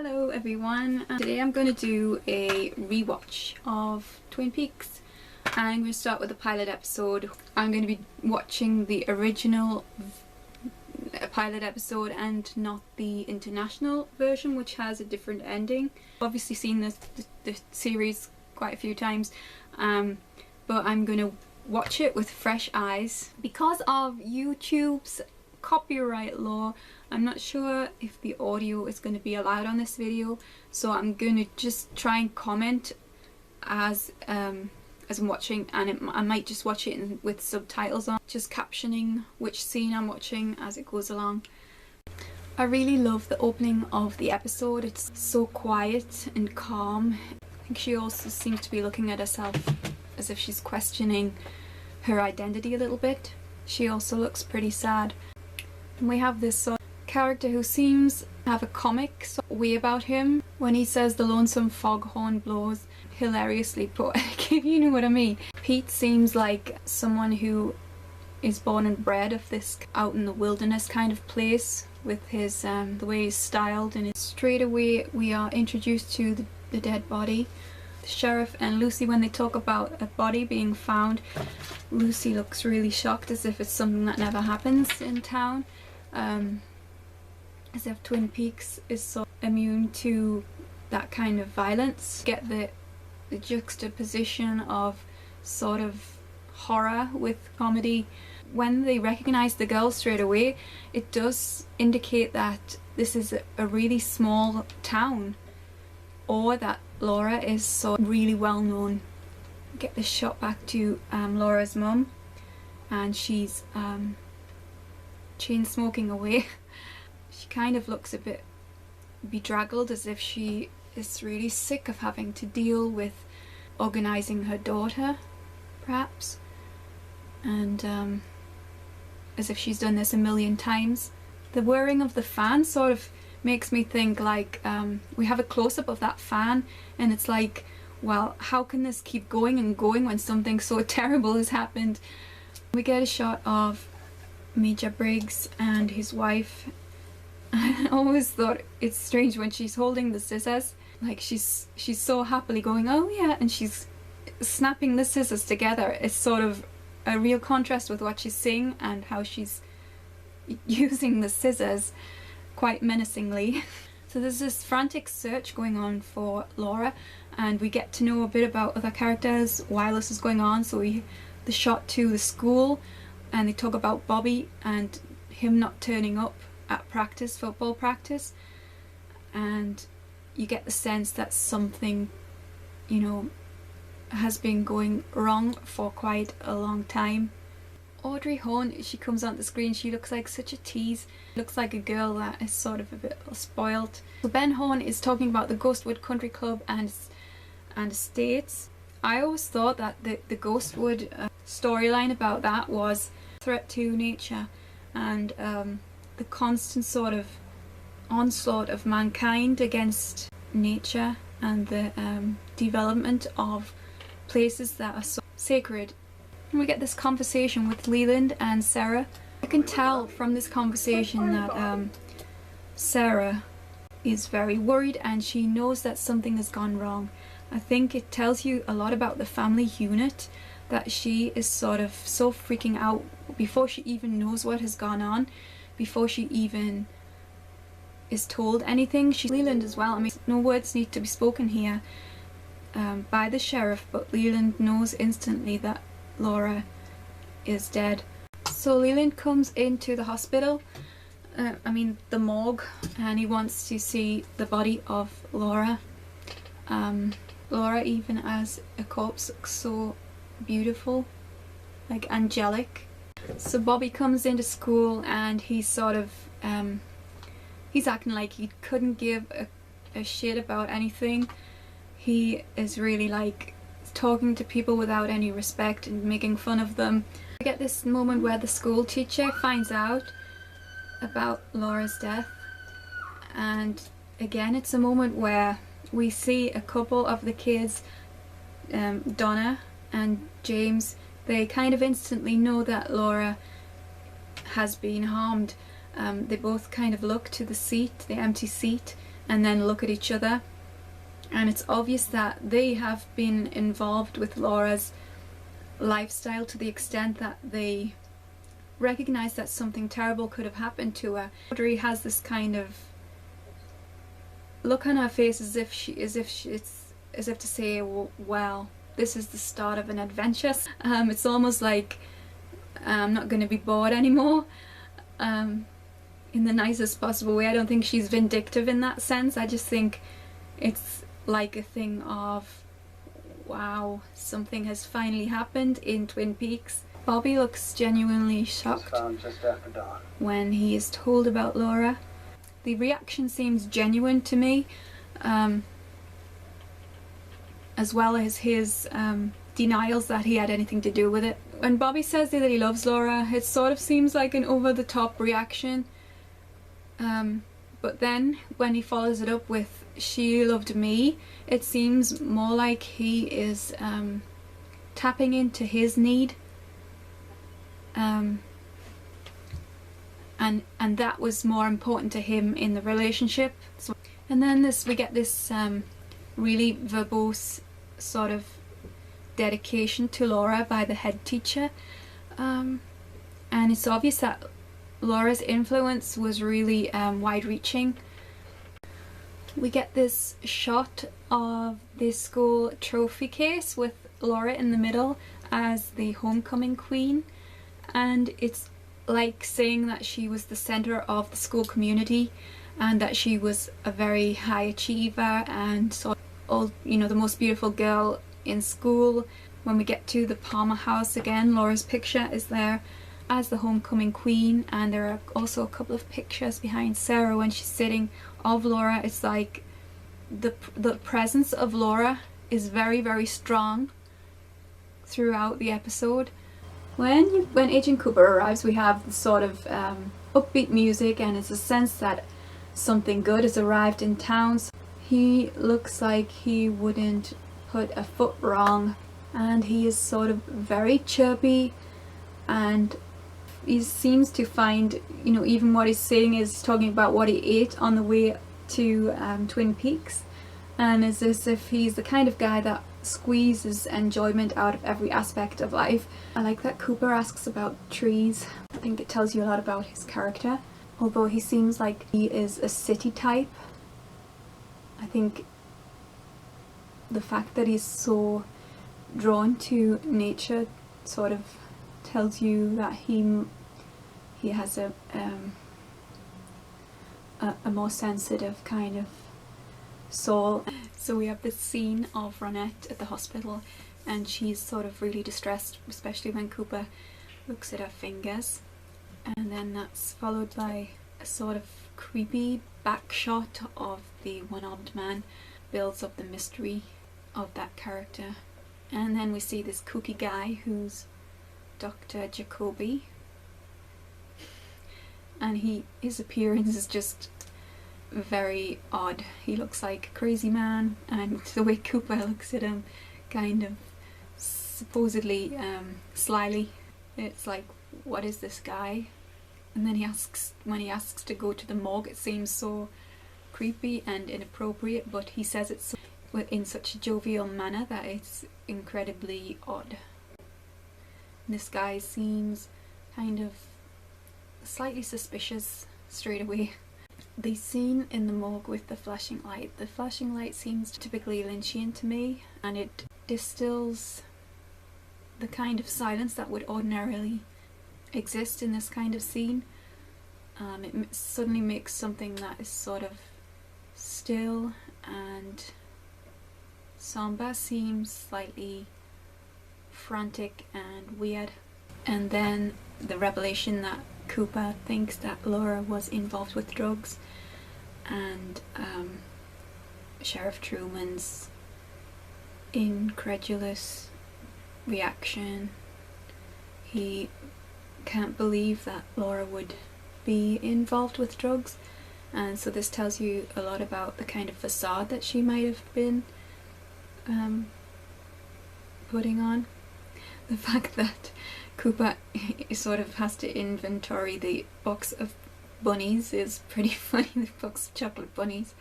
Hello everyone, today I'm going to do a rewatch of Twin Peaks and I'm going to start with the pilot episode. I'm going to be watching the original pilot episode and not the international version, which has a different ending. I've obviously seen the series quite a few times, but I'm going to watch it with fresh eyes. Because of YouTube's copyright law, I'm not sure if the audio is going to be allowed on this video, so I'm going to just try and comment as I'm watching, and I might just watch it with subtitles on, just captioning which scene I'm watching as it goes along. I really love the opening of the episode. It's so quiet and calm. I think she also seems to be looking at herself as if she's questioning her identity a little bit. She also looks pretty sad. And we have this sort of character who seems to have a comic sort of way about him. When he says the lonesome foghorn blows, hilariously put, if you know what I mean. Pete seems like someone who is born and bred of this out in the wilderness kind of place, with his the way he's styled, and straight away we are introduced to the dead body. The sheriff and Lucy, when they talk about a body being found, Lucy looks really shocked, as if it's something that never happens in town. As if Twin Peaks is so immune to that kind of violence. Get the juxtaposition of sort of horror with comedy. When they recognise the girl straight away, it does indicate that this is a really small town, or that Laura is so really well known. Get this shot back to Laura's mum, and she's chain smoking away. She kind of looks a bit bedraggled, as if she is really sick of having to deal with organising her daughter, perhaps, and as if she's done this a million times. The whirring of the fan sort of makes me think like we have a close-up of that fan, and it's like, well, how can this keep going and going when something so terrible has happened? We get a shot of Major Briggs and his wife. I always thought it's strange when she's holding the scissors, like she's so happily going, oh yeah, and she's snapping the scissors together. It's sort of a real contrast with what she's saying and how she's using the scissors quite menacingly. So there's this frantic search going on for Laura, and we get to know a bit about other characters while this is going on. So the shot to the school, and they talk about Bobby and him not turning up at practice, football practice, and you get the sense that something, you know, has been going wrong for quite a long time. Audrey Horne, she comes on the screen, she looks like such a tease. Looks like a girl that is sort of a bit spoiled. So Ben Horne is talking about the Ghostwood Country Club and estates. I always thought that the Ghostwood storyline about that was threat to nature, and the constant sort of onslaught of mankind against nature, and the development of places that are so sacred. And we get this conversation with Leland and Sarah. You can tell from this conversation that Sarah is very worried, and she knows that something has gone wrong. I think it tells you a lot about the family unit, that she is sort of so freaking out before she even knows what has gone on, before she even is told anything. Leland as well. I mean, no words need to be spoken here by the sheriff, but Leland knows instantly that Laura is dead. So Leland comes into the hospital, the morgue, and he wants to see the body of Laura. Laura, even as a corpse, looks so beautiful, like angelic. So Bobby comes into school, and he's sort of he's acting like he couldn't give a shit about anything. He is really like talking to people without any respect and making fun of them. We get this moment where the school teacher finds out about Laura's death, and again it's a moment where we see a couple of the kids, Donna and James, they kind of instantly know that Laura has been harmed. They both kind of look to the seat, the empty seat, and then look at each other, and it's obvious that they have been involved with Laura's lifestyle to the extent that they recognize that something terrible could have happened to her. Audrey has this kind of look on her face as if to say, well, this is the start of an adventure. It's almost like I'm not going to be bored anymore, in the nicest possible way. I don't think she's vindictive in that sense. I just think it's like a thing of, wow, something has finally happened in Twin Peaks. Bobby looks genuinely shocked just after dawn. when he is told about Laura. The reaction seems genuine to me, as well as his denials that he had anything to do with it. When Bobby says that he loves Laura, it sort of seems like an over-the-top reaction, but then when he follows it up with "she loved me," it seems more like he is tapping into his need, and that was more important to him in the relationship. And then we get this really verbose sort of dedication to Laura by the head teacher, and it's obvious that Laura's influence was really wide-reaching. We get this shot of the school trophy case with Laura in the middle as the homecoming queen, and it's like saying that she was the center of the school community and that she was a very high achiever and the most beautiful girl in school. When we get to the Palmer house again, Laura's picture is there as the homecoming queen, and there are also a couple of pictures behind Sarah when she's sitting of Laura. It's like the presence of Laura is very, very strong throughout the episode. When Agent Cooper arrives, we have the sort of upbeat music, and it's a sense that something good has arrived in town. He looks like he wouldn't put a foot wrong, and he is sort of very chirpy, and he seems to find, even what he's saying is talking about what he ate on the way to Twin Peaks, and it's as if he's the kind of guy that squeezes enjoyment out of every aspect of life. I like that Cooper asks about trees. I think it tells you a lot about his character. Although he seems like he is a city type, I think the fact that he's so drawn to nature sort of tells you that he has a more sensitive kind of soul. So we have this scene of Ronette at the hospital, and she's sort of really distressed, especially when Cooper looks at her fingers, and then that's followed by a sort of creepy back shot of the one-armed man. Builds up the mystery of that character. And then we see this kooky guy who's Dr. Jacoby, and his appearance is just very odd. He looks like a crazy man, and the way Cooper looks at him, kind of supposedly slyly, it's like, what is this guy? And then when he asks to go to the morgue, it seems so creepy and inappropriate, but he says it in such a jovial manner that it's incredibly odd. And this guy seems kind of slightly suspicious straight away. The scene in the morgue with the flashing light seems typically Lynchian to me, and it distills the kind of silence that would ordinarily exist in this kind of scene. It suddenly makes something that is sort of still and somber seem slightly frantic and weird. And then the revelation that Cooper thinks that Laura was involved with drugs, and Sheriff Truman's incredulous reaction. He can't believe that Laura would be involved with drugs, and so this tells you a lot about the kind of facade that she might have been putting on. The fact that Cooper sort of has to inventory the box of bunnies is pretty funny, the box of chocolate bunnies.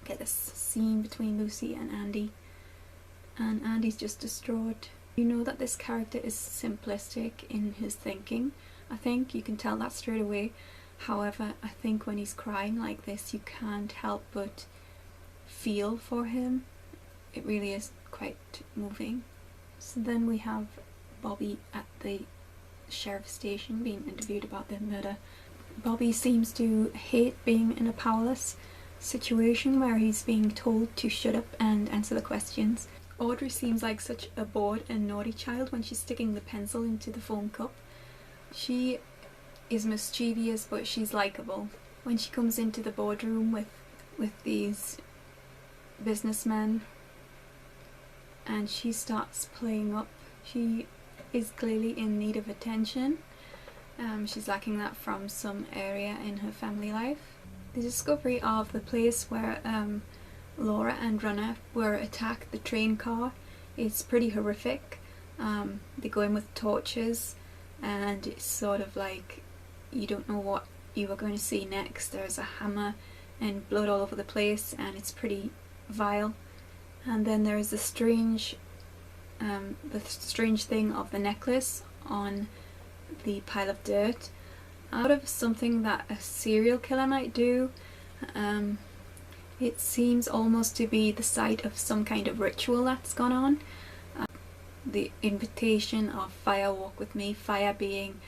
Get this scene between Lucy and Andy, and Andy's just distraught. You know that this character is simplistic in his thinking. I think you can tell that straight away. However, I think when he's crying like this, you can't help but feel for him. It really is quite moving. So then we have Bobby at the sheriff's station being interviewed about the murder. Bobby seems to hate being in a powerless situation where he's being told to shut up and answer the questions. Audrey seems like such a bored and naughty child when she's sticking the pencil into the foam cup. She is mischievous, but she's likeable. When she comes into the boardroom with these businessmen and she starts playing up, she is clearly in need of attention. She's lacking that from some area in her family life. The discovery of the place where Laura and Runner were attacked, the train car, is pretty horrific. They go in with torches and it's sort of like you don't know what you are going to see next. There's a hammer and blood all over the place and it's pretty vile. And then there is the strange thing of the necklace on the pile of dirt, out of something that a serial killer might do. It seems almost to be the site of some kind of ritual that's gone on. The invitation of fire, walk with me, fire being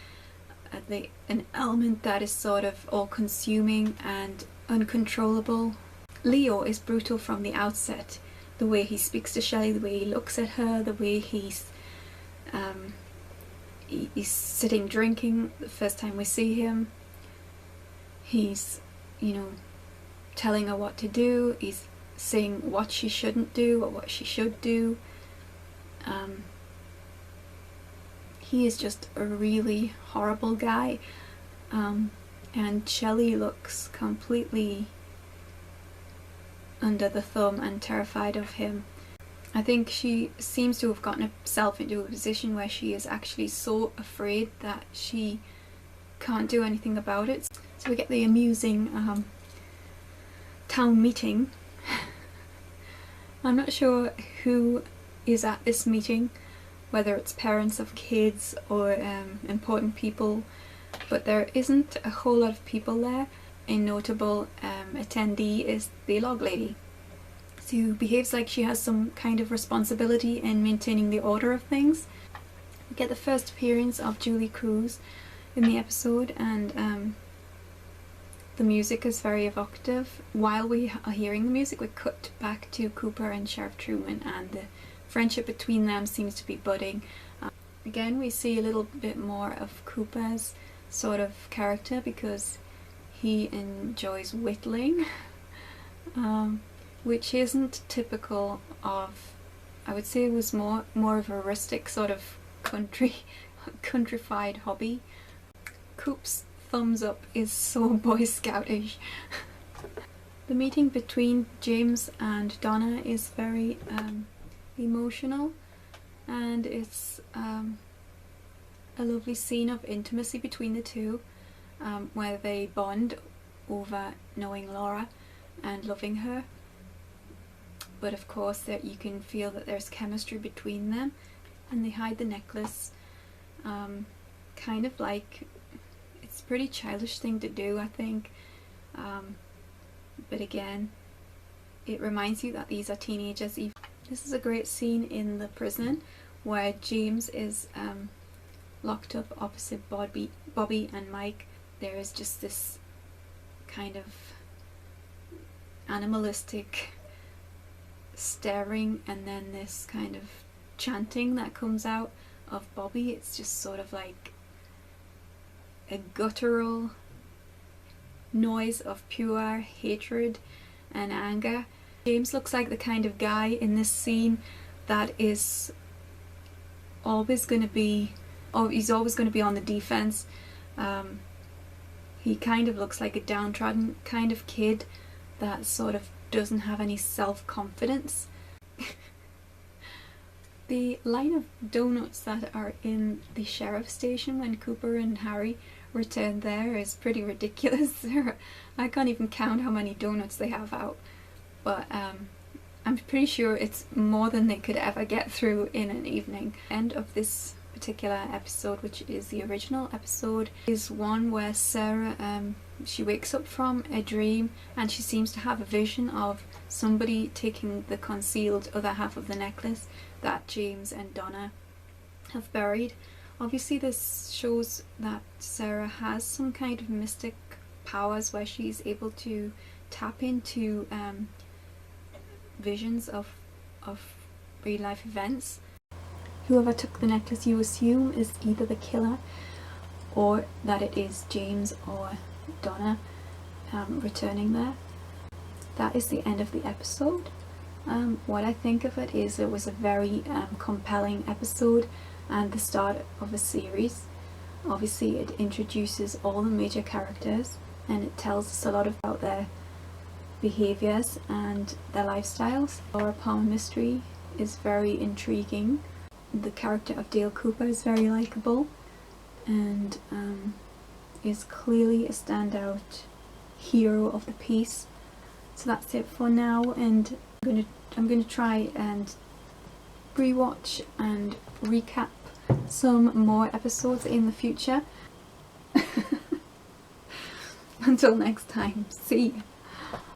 an element that is sort of all-consuming and uncontrollable. Leo is brutal from the outset. The way he speaks to Shelley, the way he looks at her, the way he's sitting drinking the first time we see him. He's, telling her what to do. He's saying what she shouldn't do or what she should do. He is just a really horrible guy. And Shelley looks completely under the thumb and terrified of him. I think she seems to have gotten herself into a position where she is actually so afraid that she can't do anything about it. So we get the amusing town meeting. I'm not sure who is at this meeting, whether it's parents of kids or important people, but there isn't a whole lot of people there. A notable attendee is the log lady, who behaves like she has some kind of responsibility in maintaining the order of things. We get the first appearance of Julie Cruz in the episode, and the music is very evocative. While we are hearing the music, we cut back to Cooper and Sheriff Truman, and the friendship between them seems to be budding. Again, we see a little bit more of Cooper's sort of character because he enjoys whittling, which isn't typical of, I would say it was more of a rustic sort of countrified hobby. Coop's thumbs up is so Boy Scoutish. The meeting between James and Donna is very emotional, and it's a lovely scene of intimacy between the two, where they bond over knowing Laura and loving her. But of course that you can feel that there's chemistry between them, and they hide the necklace, kind of like, it's a pretty childish thing to do, I think, but again, it reminds you that these are teenagers. This is a great scene in the prison where James is locked up opposite Bobby and Mike. There is just this kind of animalistic staring and then this kind of chanting that comes out of Bobby. It's just sort of like a guttural noise of pure hatred and anger. James looks like the kind of guy in this scene that is always going to be, he's always going to be on the defense. He kind of looks like a downtrodden kind of kid that sort of doesn't have any self-confidence. The line of donuts that are in the sheriff's station when Cooper and Harry return there is pretty ridiculous. I can't even count how many donuts they have out. but I'm pretty sure it's more than they could ever get through in an evening. End of this particular episode, which is the original episode, is one where Sarah she wakes up from a dream and she seems to have a vision of somebody taking the concealed other half of the necklace that James and Donna have buried. Obviously this shows that Sarah has some kind of mystic powers where she's able to tap into visions of real life events. Whoever took the necklace, you assume, is either the killer or that it is James or Donna returning there. That is the end of the episode. What I think of it is it was a very compelling episode and the start of a series. Obviously it introduces all the major characters and it tells us a lot about their behaviours and their lifestyles. Laura Palmer mystery is very intriguing. The character of Dale Cooper is very likeable and is clearly a standout hero of the piece. So that's it for now, and I'm gonna try and rewatch and recap some more episodes in the future. Until next time, see ya.